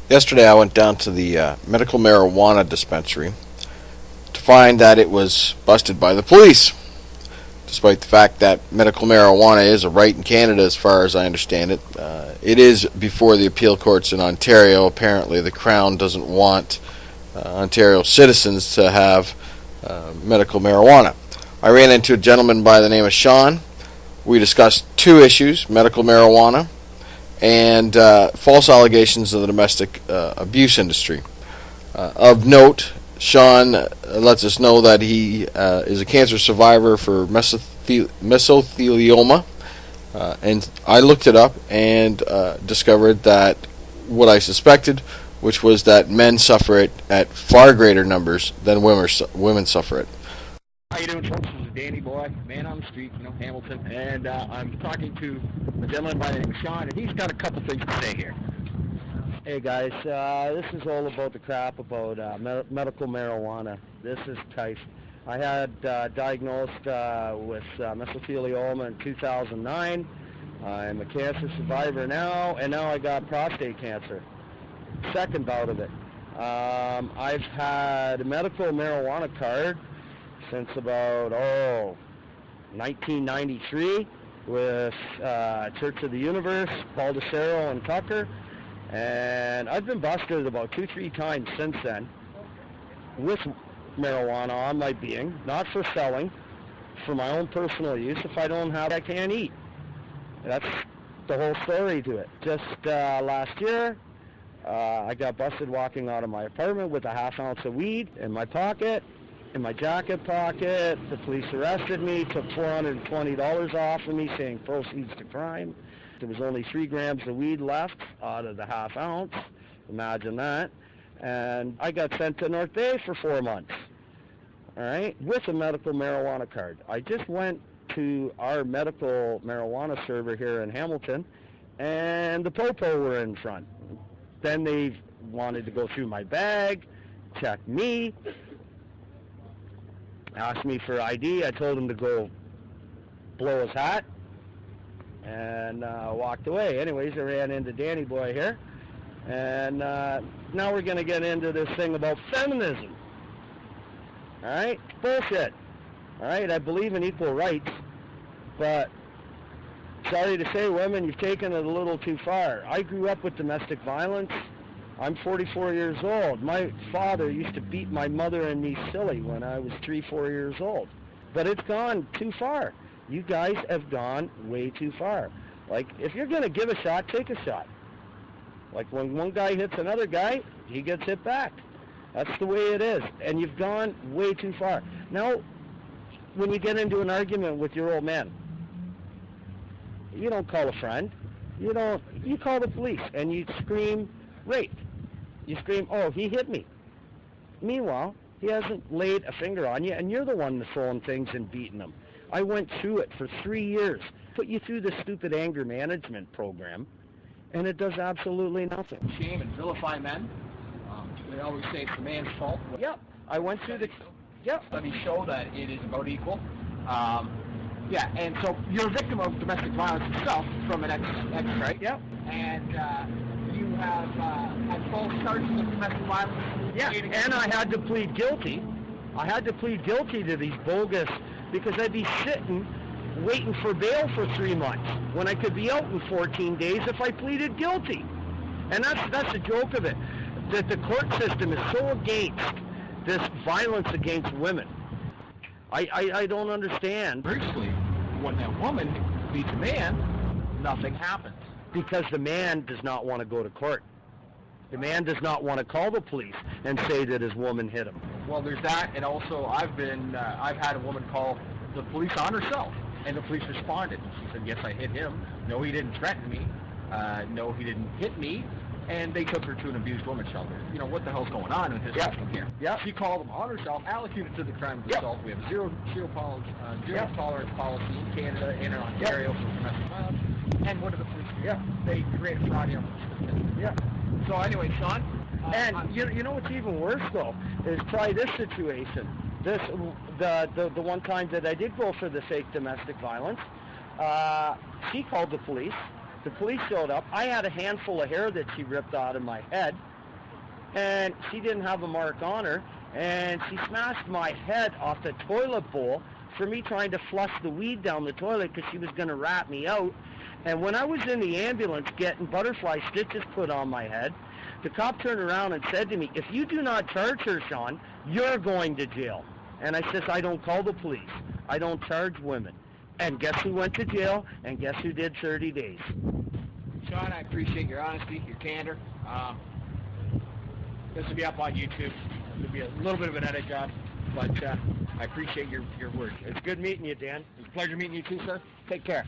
Yesterday I went down to the Medical Marijuana Dispensary to find that it was busted by the police, despite the fact that medical marijuana is a right in Canada as far as I understand it. It is before the appeal courts in Ontario. Apparently the Crown doesn't want Ontario citizens to have medical marijuana. I ran into a gentleman by the name of Sean. We discussed two issues: medical marijuana and false allegations of the domestic abuse industry. Of note, Sean lets us know that he is a cancer survivor for mesothelioma, and I looked it up and discovered that what I suspected, which was that men suffer it at far greater numbers than women suffer it. How you doing, folks? This is Danny Boy, man on the street, Hamilton, and I'm talking to a gentleman by the name of Sean, and he's got a couple things to say here. Hey guys, this is all about the crap about medical marijuana. This is tight. I had diagnosed with mesothelioma in 2009. I'm a cancer survivor now, and now I got prostate cancer. Second bout of it. I've had a medical marijuana card since about 1993 with Church of the Universe, Baldacero and Tucker, and I've been busted about 2-3 times since then with marijuana on my being, not for selling, for my own personal use. If I don't have it, I can't eat. That's the whole story to it. Just last year, I got busted walking out of my apartment with a ½ ounce of weed in my pocket, in my jacket pocket. The police arrested me, took $420 off of me, saying proceeds to crime. There was only 3 grams of weed left out of the ½ ounce. Imagine that. And I got sent to North Bay for 4 months, all right, with a medical marijuana card. I just went to our medical marijuana server here in Hamilton, and the popo were in front. Then they wanted to go through my bag, check me, asked me for ID. I told him to go blow his hat, and walked away. Anyways, I ran into Danny Boy here, and now we're going to get into this thing about feminism. All right? Bullshit. All right? I believe in equal rights, but sorry to say, women, you've taken it a little too far. I grew up with domestic violence. I'm 44 years old. My father used to beat my mother and me silly when I was 3-4 years old. But it's gone too far. You guys have gone way too far. Like, if you're going to give a shot, take a shot. Like, when one guy hits another guy, he gets hit back. That's the way it is. And you've gone way too far. Now, when you get into an argument with your old man, you don't call a friend. You call the police, and you scream rape. You scream, oh, he hit me. Meanwhile, he hasn't laid a finger on you, and you're the one throwing things and beating him. I went through it for 3 years, put you through the stupid anger management program, and it does absolutely nothing. Shame and vilify men. They always say it's the man's fault. Yep, I went through the... Yep. Studies show that it is about equal. Yeah, and so you're a victim of domestic violence yourself from an ex, right? Yep. And you have had false charges of domestic violence. Yeah, and I had to plead guilty. I had to plead guilty to these bogus, because I'd be sitting waiting for bail for 3 months when I could be out in 14 days if I pleaded guilty. And that's the joke of it, that the court system is so against this violence against women. I don't understand. Virtually, when a woman beats a man, nothing happens. Because the man does not want to go to court. The man does not want to call the police and say that his woman hit him. Well, there's that, and also I've had a woman call the police on herself, and the police responded. She said, yes, I hit him. No, he didn't threaten me. No, he didn't hit me. And they took her to an abused women's shelter. What the hell's going on in his system here? Yeah. She called them on herself, allocated to the crime of assault. We have zero tolerance policy in Canada and in Ontario for domestic violence. And what do the police do? Yeah. They create a fraudulent system. Yeah. So anyway, Sean. And you know what's even worse though is try this situation. The one time that I did go for the fake domestic violence, she called the police. The police showed up. I had a handful of hair that she ripped out of my head and she didn't have a mark on her, and she smashed my head off the toilet bowl for me trying to flush the weed down the toilet because she was going to rat me out. And when I was in the ambulance getting butterfly stitches put on my head, the cop turned around and said to me, if you do not charge her, Sean, you're going to jail. And I says, I don't call the police. I don't charge women. And guess who went to jail? And guess who did 30 days? Sean, I appreciate your honesty, your candor. This will be up on YouTube. It'll be a little bit of an edit job, but I appreciate your words. It's good meeting you, Dan. It's a pleasure meeting you too, sir. Take care.